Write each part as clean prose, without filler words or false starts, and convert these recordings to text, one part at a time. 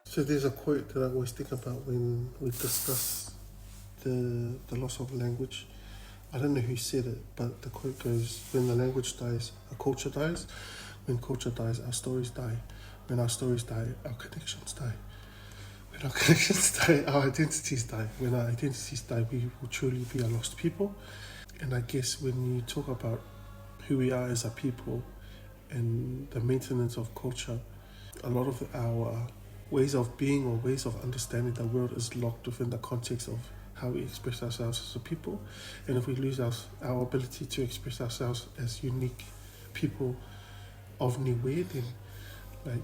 So there's a quote that I always think about when we discuss the loss of language. I don't know who said it, but the quote goes, when the language dies, a culture dies. When culture dies, our stories die. When our stories die, our connections die. When our connections die, our identities die. When our identities die, we will truly be a lost people. And I guess when you talk about who we are as a people and the maintenance of culture, a lot of our ways of being or ways of understanding the world is locked within the context of how we express ourselves as a people. And if we lose our ability to express ourselves as unique people of Niue, then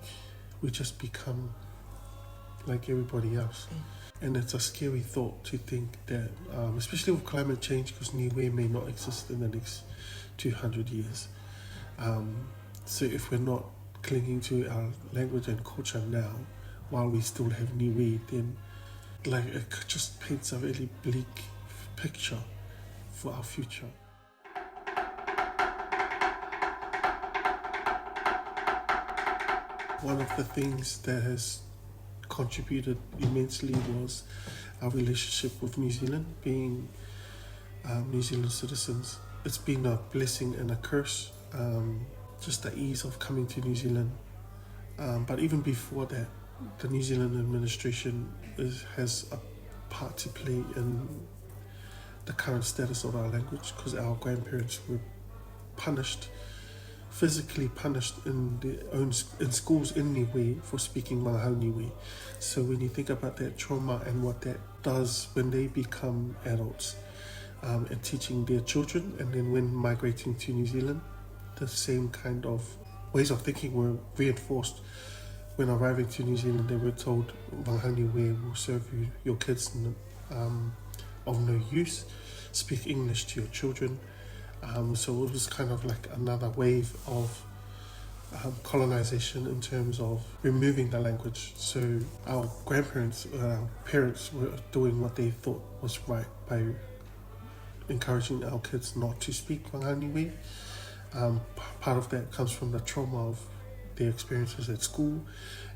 we just become like everybody else. And it's a scary thought to think that, especially with climate change, because Niue may not exist in the next 200 years. So if we're not clinging to our language and culture now, while we still have Niue, then it just paints a really bleak picture for our future. One of the things that has contributed immensely was our relationship with New Zealand, being New Zealand citizens. It's been a blessing and a curse, just the ease of coming to New Zealand. But even before that, the New Zealand administration has a part to play in the current status of our language, because our grandparents were punished, physically punished in schools in Niue for speaking Vagahau Niue. So when you think about that trauma and what that does when they become adults, and teaching their children, and then when migrating to New Zealand, the same kind of ways of thinking were reinforced. When arriving to New Zealand, they were told Vagahau Niue will serve your kids of no use. Speak English to your children. So it was kind of like another wave of colonization in terms of removing the language. So our grandparents, our parents were doing what they thought was right by encouraging our kids not to speak Vagahau Niue. Part of that comes from the trauma of their experiences at school,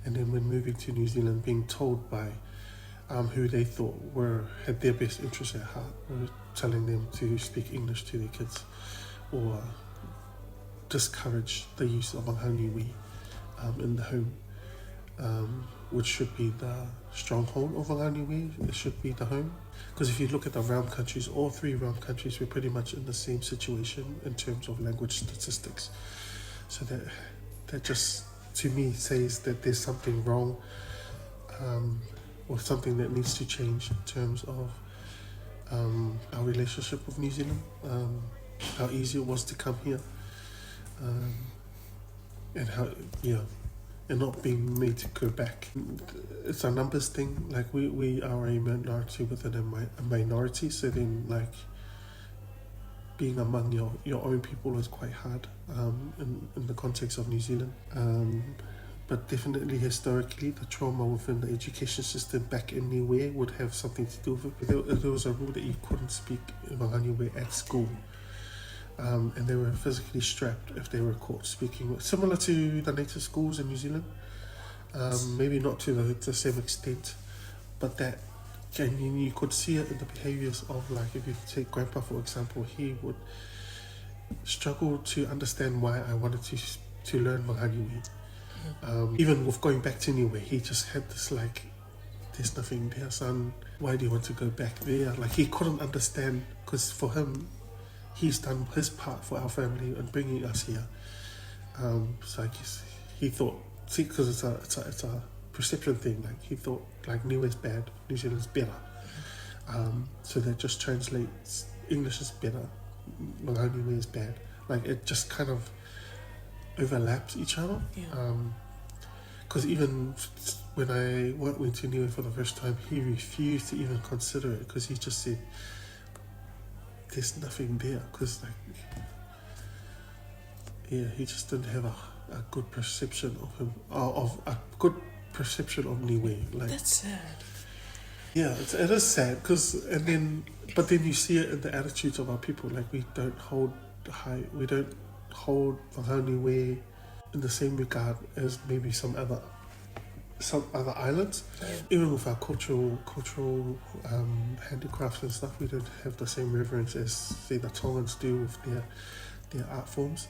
and then when moving to New Zealand, being told by who they thought had their best interests at heart, were telling them to speak English to their kids or discourage the use of Vagahau Niue in the home, which should be the stronghold of Vagahau Niue. It should be the home, because if you look at the realm countries, all three realm countries were pretty much in the same situation in terms of language statistics. So that just, to me, says that there's something wrong, or something that needs to change in terms of our relationship with New Zealand, how easy it was to come here, and how, and not being made to go back. It's a numbers thing. Like we are a minority within a minority, so then being among your own people is quite hard in the context of New Zealand. But definitely historically, the trauma within the education system back in Niue would have something to do with it. There was a rule that you couldn't speak Vagahau Niue at school. And they were physically strapped if they were caught speaking, similar to the native schools in New Zealand. Maybe not to the same extent, but that, and you could see it in the behaviors of, like, if you take Grandpa for example, he would struggle to understand why I wanted to learn Vagahau Niue. Even with going back to Niue, he just had this like, there's nothing there, son, why do you want to go back there? Like, he couldn't understand, because for him, he's done his part for our family and bringing us here. So I guess he thought, because it's a perception thing. Like, he thought like Niue is bad, New Zealand's better. So that just translates, English is better, Vagahau Niue is bad. Like, it just kind of overlaps each other. Because even when I went to Niue for the first time, he refused to even consider it, because he just said, there's nothing there, because he just didn't have a good perception of him, of a good perception of Niue. Like, that's sad. yeah, it is sad but then you see it in the attitudes of our people. Like, we don't hold Vagahau Niue in the same regard as maybe some other islands. Even with our cultural handicrafts and stuff, we don't have the same reverence as, say, the Tongans do with their art forms.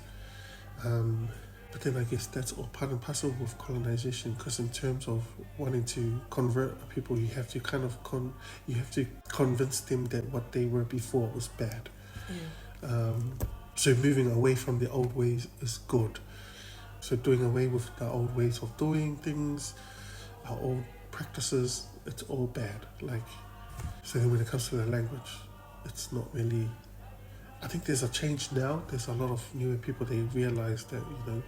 But then I guess that's all part and parcel with colonization, because in terms of wanting to convert people, you have to you have to convince them that what they were before was bad. So moving away from the old ways is good. So doing away with the old ways of doing things, our old practices, it's all bad. Like, so then when it comes to the language, it's not really. I think there's a change now. There's a lot of newer people, they realize that, there's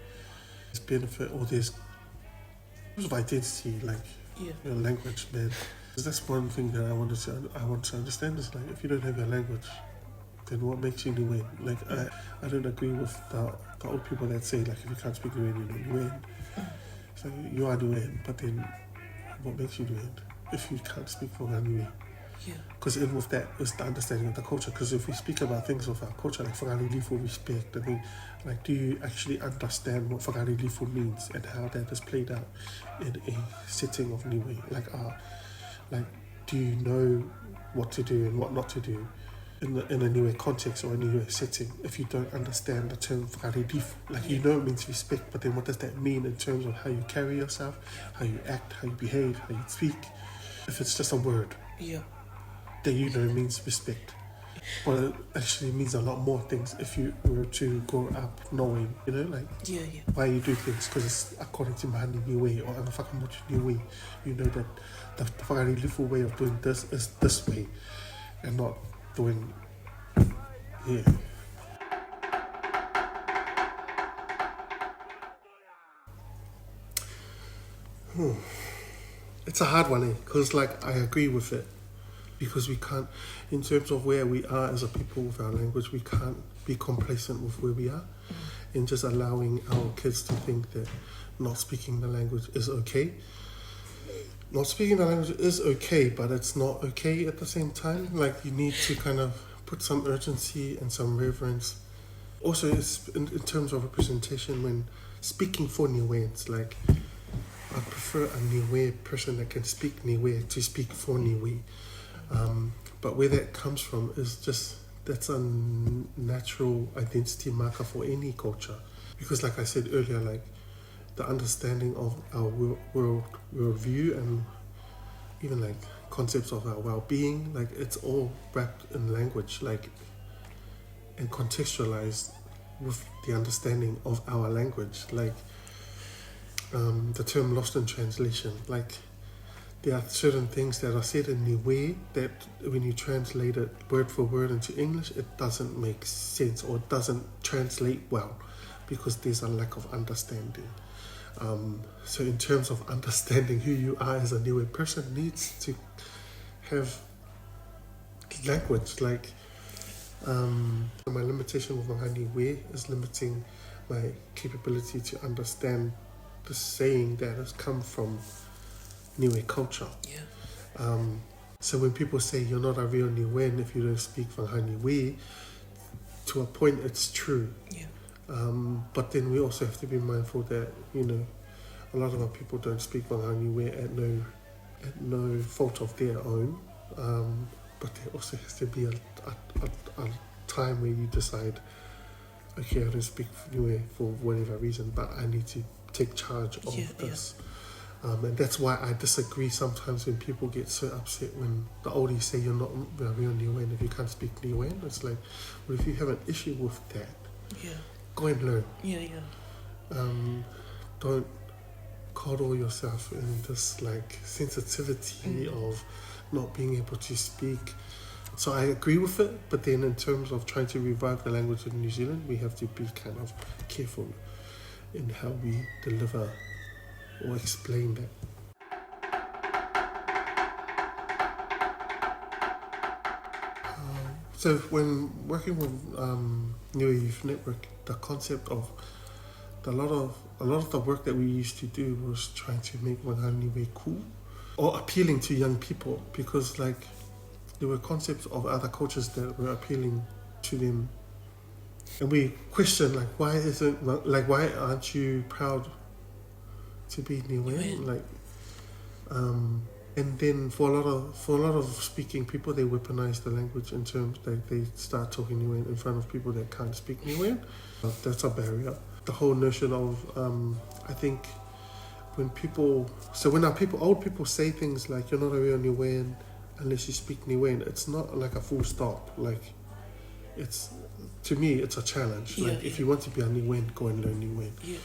benefit, or there's of identity, like your language, man. Because that's one thing that I want to understand is, like, if you don't have your language, then what makes you Niue? Like, I don't agree with the old people that say, like, if you can't speak Niue, you're not Niue. So you are Niue, but then what makes you Niue if you can't speak Niue? Because in with that is the understanding of the culture. Because if we speak about things of our culture, like Fakaalofa respect, I mean, like, do you actually understand what Fakaalofa means and how that is played out in a setting of Niue? Like, do you know what to do and what not to do in a Niue context or a Niue setting? If you don't understand the term Fakaalofa, like, you know it means respect, but then what does that mean in terms of how you carry yourself, how you act, how you behave, how you speak? If it's just a word. That it means respect. But it actually means a lot more things if you were to grow up knowing, why you do things, because it's according to Mahani Niue or Whakamotu Niue. You know that the Whakaalofa way of doing this is this way and not doing, It's a hard one, because, like, I agree with it. Because we can't, in terms of where we are as a people with our language, we can't be complacent with where we are and just allowing our kids to think that not speaking the language is okay. Not speaking the language is okay, but it's not okay at the same time. Like, you need to kind of put some urgency and some reverence. Also, it's in terms of representation, when speaking for Niueans, like, I prefer a Niue person that can speak Niue to speak for Niue. But where that comes from is just, that's a natural identity marker for any culture. Because, like I said earlier, like, the understanding of our worldview and even, like, concepts of our well-being, like, it's all wrapped in language, like, and contextualized with the understanding of our language. Like, the term lost in translation, like, there are certain things that are said in Niue that when you translate it word for word into English, it doesn't make sense or it doesn't translate well because there's a lack of understanding. So in terms of understanding who you are as a Niue person needs to have language. Like, my limitation with Vagahau Niue is limiting my capability to understand the saying that has come from Niue culture. So when people say you're not a real Niuean if you don't speak Vagahau Niue, to a point it's true. But then we also have to be mindful that, a lot of our people don't speak Vagahau Niue at no fault of their own. But there also has to be a time where you decide, okay, I don't speak Niue for whatever reason, but I need to take charge of this. And that's why I disagree sometimes when people get so upset when the oldies say you're not a real Niuean if you can't speak Niuean. It's like, well, if you have an issue with that, go and learn. Don't coddle yourself in this, like, sensitivity of not being able to speak. So I agree with it, but then in terms of trying to revive the language in New Zealand, we have to be kind of careful in how we deliver or explain that. So when working with Niue Youth Network, the concept of a lot of the work that we used to do was trying to make Vagahau Niue cool or appealing to young people, because like there were concepts of other cultures that were appealing to them, and we questioned like why aren't you proud to be Niue? Like, and then for a lot of speaking people, they weaponize the language in terms that they start talking Niue in front of people that can't speak Niue. That's a barrier. The whole notion of I think when old people say things like you're not a real Niuean unless you speak Niuean, it's not like a full stop. Like, it's, to me, it's a challenge. Yeah, like, if you want to be a Niuean, go and learn Niuean. Yeah.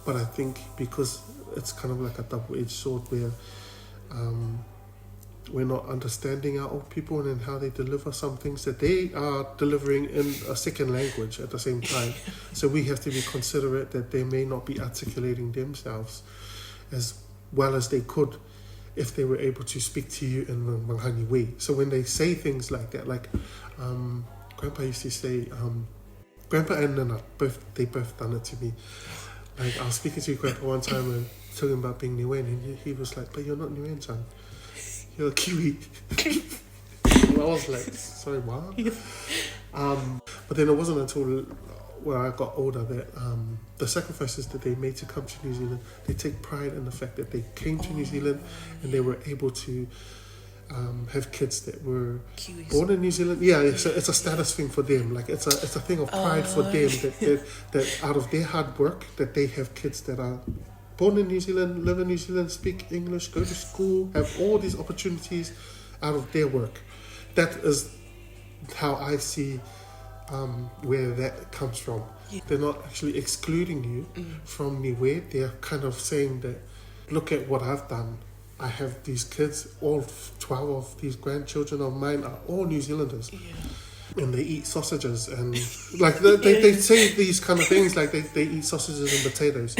But I think because it's kind of like a double-edged sword where we're not understanding our old people and how they deliver some things that they are delivering in a second language at the same time. So we have to be considerate that they may not be articulating themselves as well as they could if they were able to speak to you in Vagahau Niue. So when they say things like that, like Grandpa used to say, Grandpa and Nana, they both done it to me. Like, I was speaking to Grandpa one time and talking about being Niuean, and he was like, but you're not Niuean, son. You're a Kiwi. And I was like, sorry, what? But then it wasn't until when I got older that the sacrifices that they made to come to New Zealand, they take pride in the fact that they came to New Zealand and they were able to have kids that were Kiwis. Born in New Zealand. Yeah, it's a status thing for them. Like, it's a thing of pride for them that out of their hard work that they have kids that are born in New Zealand, live in New Zealand, speak English, go to school, have all these opportunities out of their work. That is how I see where that comes from. Yeah. They're not actually excluding you from Niue. They're kind of saying that, look at what I've done. I have these kids, all 12 of these grandchildren of mine are all New Zealanders. Yeah. And they eat sausages and like they say these kind of things, like they eat sausages and potatoes.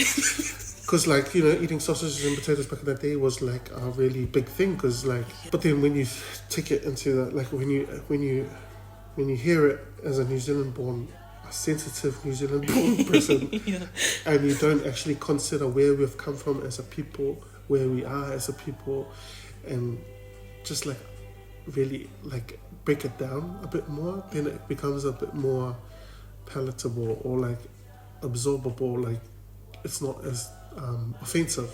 Because, like, you know, eating sausages and potatoes back in the day was like a really big thing. Because, like, but then when you take it into the, like, when you hear it as a New Zealand-born, a sensitive New Zealand-born person, and you don't actually consider where we've come from as a people, where we are as a people, and just like really like break it down a bit more, then it becomes a bit more palatable or like absorbable. Like, it's not as offensive.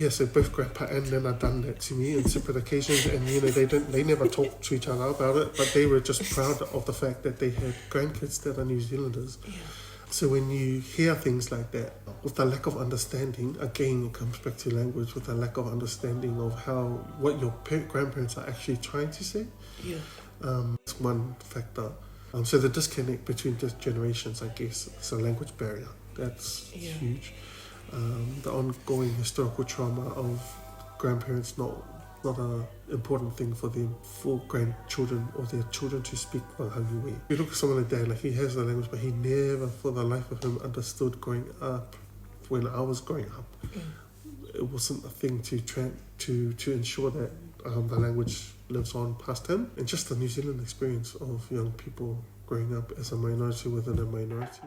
So both Grandpa and Nana done that to me on separate occasions, and you know they never talked to each other about it, but they were just proud of the fact that they had grandkids that are New Zealanders. So when you hear things like that, with the lack of understanding, again it comes back to language, with the lack of understanding of what your grandparents are actually trying to say. It's one factor. So the disconnect between the generations, I guess, is a language barrier. That's huge. The ongoing historical trauma of grandparents not an important thing for them, for grandchildren or their children to speak Vagahau Niue. You look at someone like Dad, like he has the language, but he never, for the life of him, understood growing up. When I was growing up, it wasn't a thing to ensure that the language lives on past him, and just the New Zealand experience of young people growing up as a minority within a minority.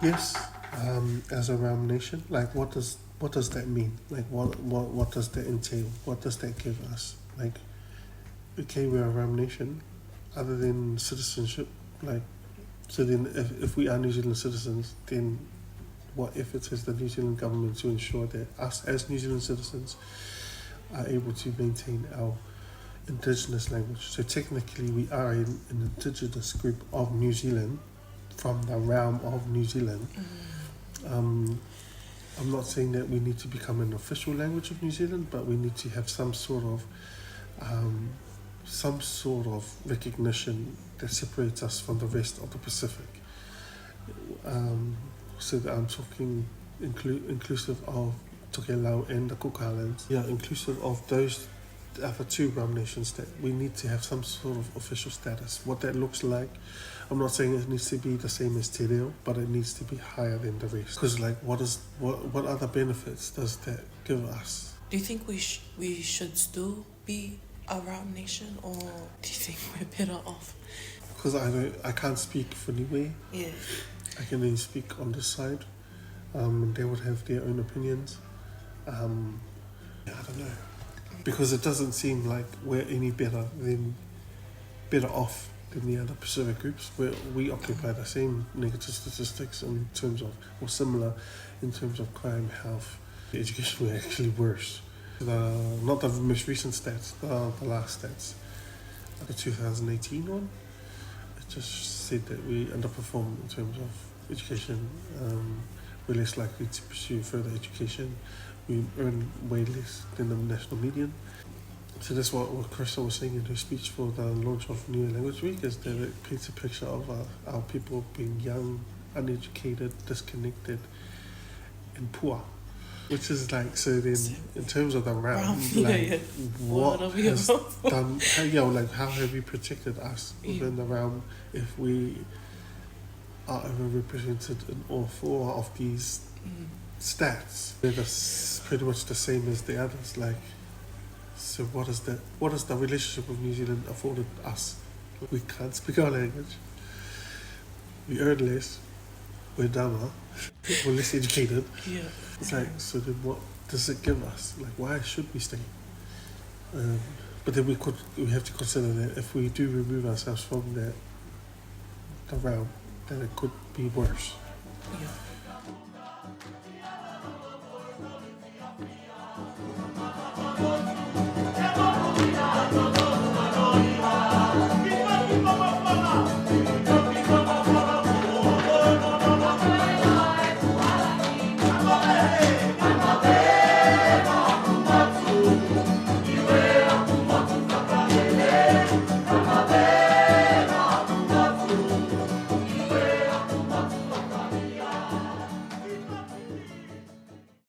Yes, as a Ram nation, like what does that mean? Like what does that entail? What does that give us? Like, okay, we're a Ram nation, other than citizenship, like, so then if we are New Zealand citizens, then what efforts has the New Zealand government to ensure that us as New Zealand citizens are able to maintain our indigenous language? So technically we are an indigenous group of New Zealand, from the realm of New Zealand. I'm not saying that we need to become an official language of New Zealand, but we need to have some sort of recognition that separates us from the rest of the Pacific. So that I'm talking inclusive of Tokelau and the Cook Islands. Yeah, inclusive of those other two realm nations, that we need to have some sort of official status. What that looks like, I'm not saying it needs to be the same as Te Reo, but it needs to be higher than the rest. Because like, what other benefits does that give us? Do you think we should still be a realm nation, or do you think we're better off because I can't speak for Niue. Yeah. I can only speak on this side. They would have their own opinions. I don't know, because it doesn't seem like we're any better off than the other Pacific groups. We occupy the same negative statistics in terms of, or similar in terms of crime, health, education. We're actually worse. Not the most recent stats, the last stats, the 2018 one. It just said that we underperform in terms of education. We're less likely to pursue further education. We earn way less than the national median. So that's what Krista was saying in her speech for the launch of New Language Week, is that it paints a picture of our people being young, uneducated, disconnected, and poor. Which is like, so then in terms of the realm, like what has done, how have you protected us within the realm if we are overrepresented in all four of these stats? They're pretty much the same as the others. Like, so what is the relationship with New Zealand afforded us? We can't speak our language. We earn less. We're dumber. We're less educated. Yeah. It's like, so then what does it give us? Like, why should we stay? But then we have to consider that if we do remove ourselves from the realm, then it could be worse. Yeah.